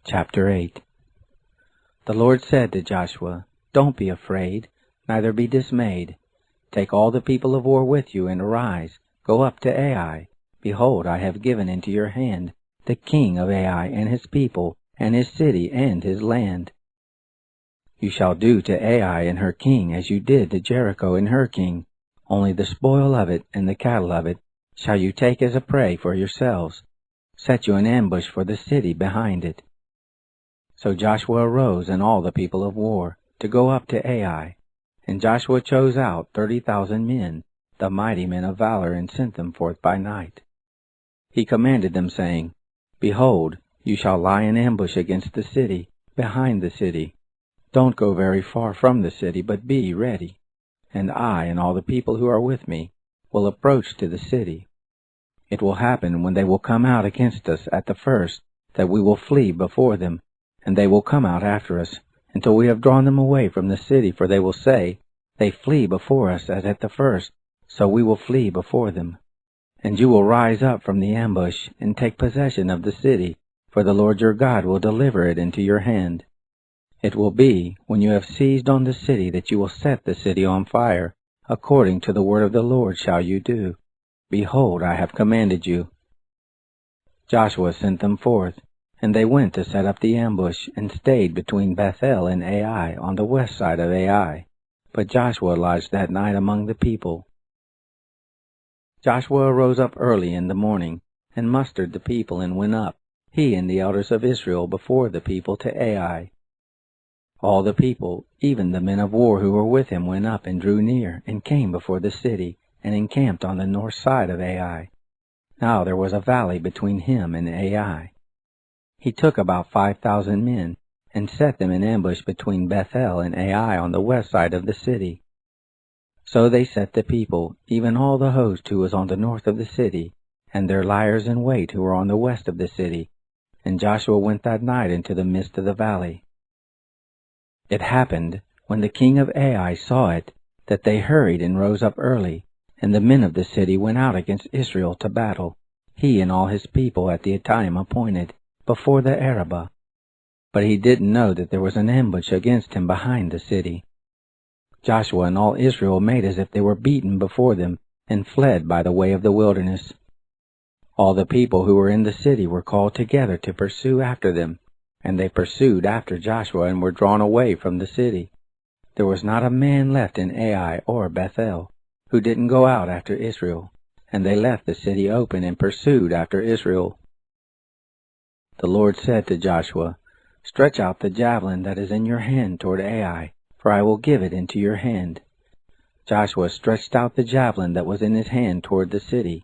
Chapter 8. The Lord said to Joshua, "Don't be afraid, neither be dismayed. Take all the people of war with you, and arise, go up to Ai. Behold, I have given into your hand the king of Ai and his people, and his city and his land. You shall do to Ai and her king as you did to Jericho and her king. Only the spoil of it and the cattle of it shall you take as a prey for yourselves. Set you an ambush for the city behind it." So Joshua arose and all the people of war to go up to Ai. And Joshua chose out 30,000 men, the mighty men of valor, and sent them forth by night. He commanded them, saying, "Behold, you shall lie in ambush against the city, behind the city. Don't go very far from the city, but be ready. And I and all the people who are with me will approach to the city. It will happen when they will come out against us at the first, that we will flee before them, and they will come out after us, until we have drawn them away from the city, for they will say, 'They flee before us as at the first, so we will flee before them.' And you will rise up from the ambush, and take possession of the city, for the Lord your God will deliver it into your hand. It will be, when you have seized on the city, that you will set the city on fire. According to the word of the Lord shall you do. Behold, I have commanded you." Joshua sent them forth, and they went to set up the ambush, and stayed between Bethel and Ai on the west side of Ai. But Joshua lodged that night among the people. Joshua arose up early in the morning, and mustered the people, and went up, he and the elders of Israel, before the people to Ai. All the people, even the men of war who were with him, went up and drew near, and came before the city, and encamped on the north side of Ai. Now there was a valley between him and Ai. He took about 5,000 men, and set them in ambush between Bethel and Ai on the west side of the city. So they set the people, even all the host who was on the north of the city, and their liers in wait who were on the west of the city. And Joshua went that night into the midst of the valley. It happened, when the king of Ai saw it, that they hurried and rose up early, and the men of the city went out against Israel to battle, he and all his people at the time appointed, before the Arabah. But he didn't know that there was an ambush against him behind the city. Joshua and all Israel made as if they were beaten before them, and fled by the way of the wilderness. All the people who were in the city were called together to pursue after them, and they pursued after Joshua and were drawn away from the city. There was not a man left in Ai or Bethel who didn't go out after Israel, and they left the city open and pursued after Israel. The Lord said to Joshua, "Stretch out the javelin that is in your hand toward Ai, for I will give it into your hand." Joshua stretched out the javelin that was in his hand toward the city.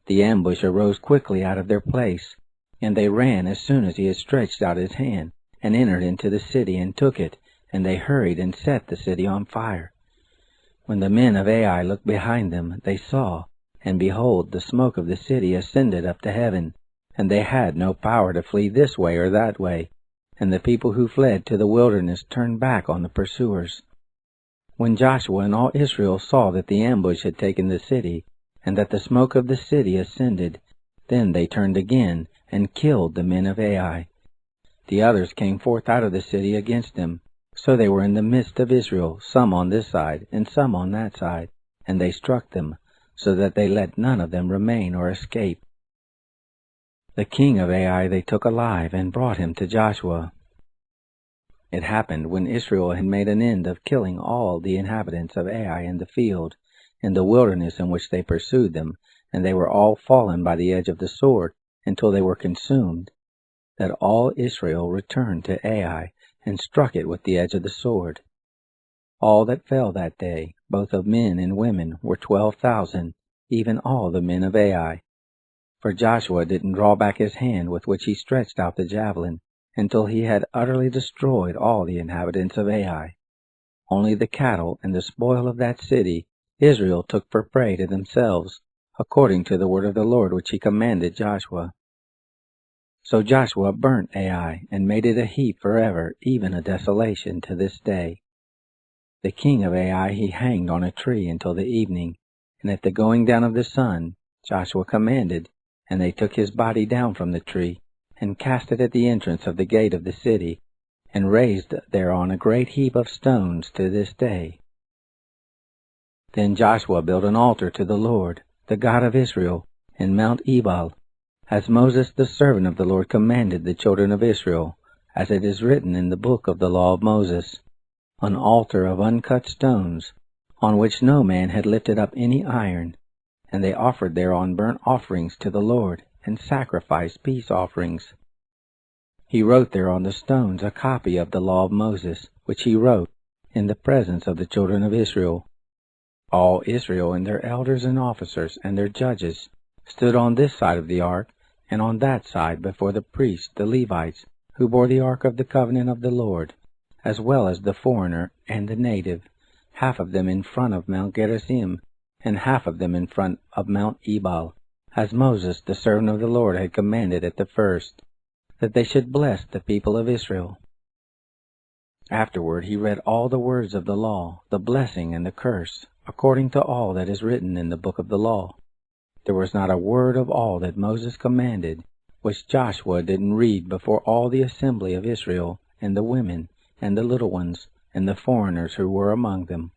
The ambush arose quickly out of their place, and they ran as soon as he had stretched out his hand, and entered into the city and took it, and they hurried and set the city on fire. When the men of Ai looked behind them, they saw, and behold, the smoke of the city ascended up to heaven, and they had no power to flee this way or that way, and the people who fled to the wilderness turned back on the pursuers. When Joshua and all Israel saw that the ambush had taken the city, and that the smoke of the city ascended, then they turned again, and killed the men of Ai. The others came forth out of the city against them. So they were in the midst of Israel, some on this side, and some on that side, and they struck them, so that they let none of them remain or escape. The king of Ai they took alive, and brought him to Joshua. It happened, when Israel had made an end of killing all the inhabitants of Ai in the field, in the wilderness in which they pursued them, and they were all fallen by the edge of the sword, until they were consumed, that all Israel returned to Ai, and struck it with the edge of the sword. All that fell that day, both of men and women, were 12,000, even all the men of Ai. For Joshua didn't draw back his hand with which he stretched out the javelin, until he had utterly destroyed all the inhabitants of Ai. Only the cattle and the spoil of that city Israel took for prey to themselves, according to the word of the Lord which he commanded Joshua. So Joshua burnt Ai, and made it a heap forever, even a desolation to this day. The king of Ai he hanged on a tree until the evening, and at the going down of the sun Joshua commanded, and they took his body down from the tree, and cast it at the entrance of the gate of the city, and raised thereon a great heap of stones to this day. Then Joshua built an altar to the Lord, the God of Israel, in Mount Ebal, as Moses the servant of the Lord commanded the children of Israel, as it is written in the book of the law of Moses, an altar of uncut stones, on which no man had lifted up any iron, and they offered thereon burnt offerings to the Lord, and sacrificed peace offerings. He wrote there on the stones a copy of the law of Moses, which he wrote in the presence of the children of Israel. All Israel and their elders and officers and their judges stood on this side of the ark, and on that side before the priests, the Levites, who bore the ark of the covenant of the Lord, as well as the foreigner and the native, half of them in front of Mount Gerizim, and half of them in front of Mount Ebal, as Moses the servant of the Lord had commanded at the first, that they should bless the people of Israel. Afterward he read all the words of the law, the blessing and the curse, according to all that is written in the book of the law. There was not a word of all that Moses commanded, which Joshua didn't read before all the assembly of Israel, and the women, and the little ones, and the foreigners who were among them.